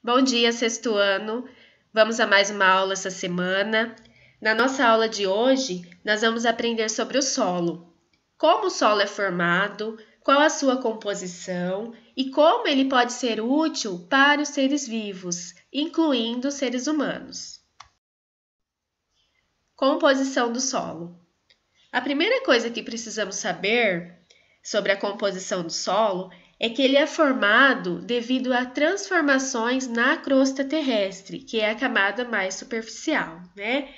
Bom dia, sexto ano. Vamos a mais uma aula essa semana. Na nossa aula de hoje, nós vamos aprender sobre o solo. Como o solo é formado, qual a sua composição e como ele pode ser útil para os seres vivos, incluindo os seres humanos. Composição do solo. A primeira coisa que precisamos saber sobre a composição do solo é que ele é formado devido a transformações na crosta terrestre, que é a camada mais superficial, né?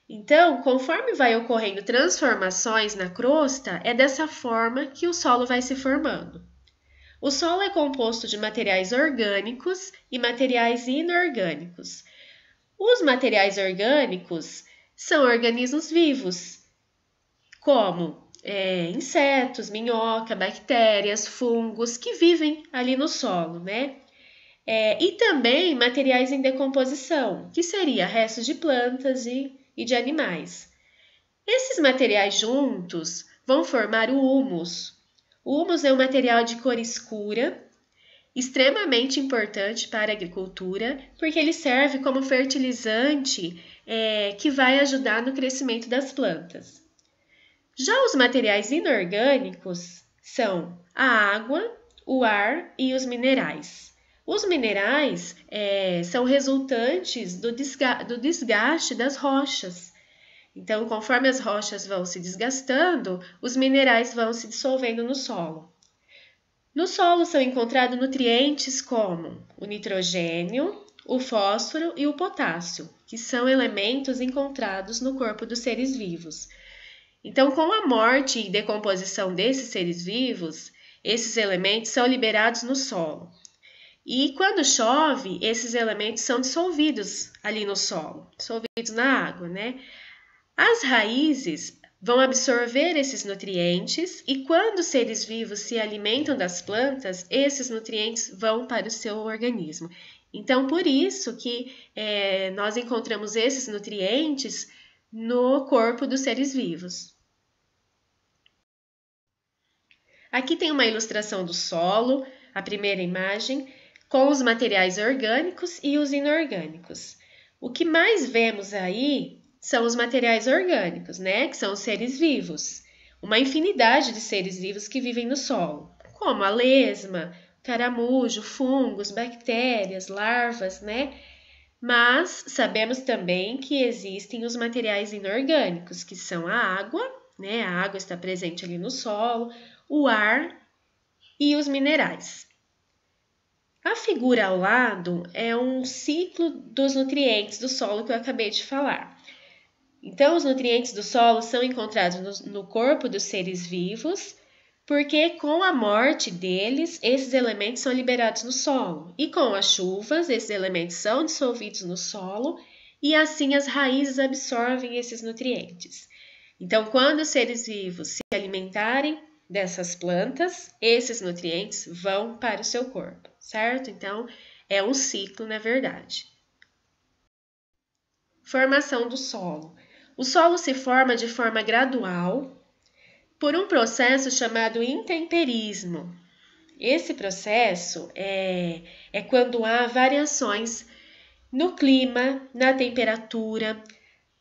Então, conforme vai ocorrendo transformações na crosta, é dessa forma que o solo vai se formando. O solo é composto de materiais orgânicos e materiais inorgânicos. Os materiais orgânicos são organismos vivos, como insetos, minhoca, bactérias, fungos que vivem ali no solo, né? E também materiais em decomposição, que seria restos de plantas e de animais. Esses materiais juntos vão formar o humus. O humus é um material de cor escura, extremamente importante para a agricultura, porque ele serve como fertilizante que vai ajudar no crescimento das plantas. Já os materiais inorgânicos são a água, o ar e os minerais. Os minerais são resultantes do desgaste das rochas. Então, conforme as rochas vão se desgastando, os minerais vão se dissolvendo no solo. No solo são encontrados nutrientes como o nitrogênio, o fósforo e o potássio, que são elementos encontrados no corpo dos seres vivos. Então, com a morte e decomposição desses seres vivos, esses elementos são liberados no solo. E quando chove, esses elementos são dissolvidos ali no solo, dissolvidos na água, né? As raízes vão absorver esses nutrientes e quando os seres vivos se alimentam das plantas, esses nutrientes vão para o seu organismo. Então, por isso que nós encontramos esses nutrientes no corpo dos seres vivos. Aqui tem uma ilustração do solo, a primeira imagem, com os materiais orgânicos e os inorgânicos. O que mais vemos aí são os materiais orgânicos, né? Que são os seres vivos. Uma infinidade de seres vivos que vivem no solo, como a lesma, caramujo, fungos, bactérias, larvas, né? Mas sabemos também que existem os materiais inorgânicos, que são a água, né? A água está presente ali no solo, o ar e os minerais. A figura ao lado é um ciclo dos nutrientes do solo que eu acabei de falar. Então, os nutrientes do solo são encontrados no corpo dos seres vivos, porque com a morte deles, esses elementos são liberados no solo. E com as chuvas, esses elementos são dissolvidos no solo e assim as raízes absorvem esses nutrientes. Então, quando os seres vivos se alimentarem dessas plantas, esses nutrientes vão para o seu corpo, certo? Então, é um ciclo, na verdade. Formação do solo. O solo se forma de forma gradual por um processo chamado intemperismo. Esse processo é quando há variações no clima, na temperatura,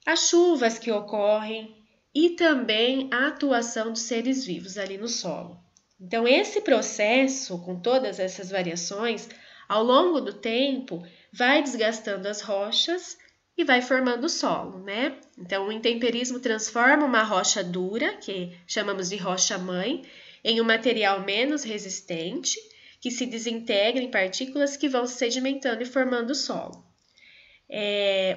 as chuvas que ocorrem e também a atuação dos seres vivos ali no solo. Então, esse processo, com todas essas variações, ao longo do tempo, vai desgastando as rochas e vai formando o solo, né? Então, o intemperismo transforma uma rocha dura, que chamamos de rocha-mãe, em um material menos resistente, que se desintegra em partículas que vão se sedimentando e formando o solo.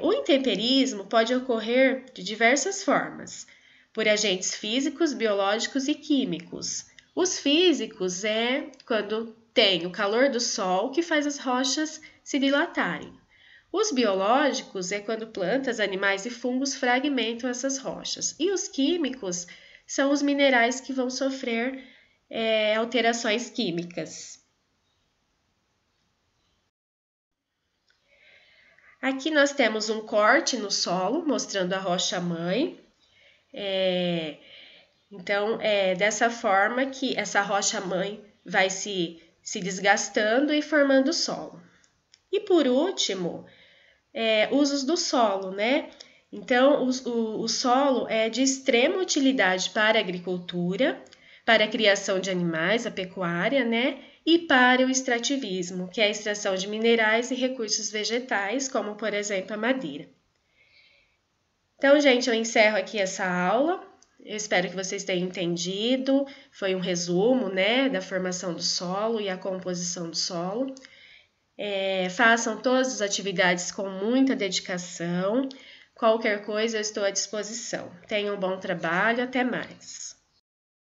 O intemperismo pode ocorrer de diversas formas, por agentes físicos, biológicos e químicos. Os físicos é quando tem o calor do sol que faz as rochas se dilatarem. Os biológicos é quando plantas, animais e fungos fragmentam essas rochas. E os químicos são os minerais que vão sofrer alterações químicas. Aqui nós temos um corte no solo, mostrando a rocha-mãe. Então, é dessa forma que essa rocha-mãe vai se desgastando e formando o solo. E por último, usos do solo, né? Então, o solo é de extrema utilidade para a agricultura, para a criação de animais, a pecuária, né? E para o extrativismo, que é a extração de minerais e recursos vegetais, como, por exemplo, a madeira. Então, gente, eu encerro aqui essa aula. Eu espero que vocês tenham entendido. Foi um resumo, né, da formação do solo e a composição do solo. Façam todas as atividades com muita dedicação. Qualquer coisa, eu estou à disposição. Tenham um bom trabalho. Até mais.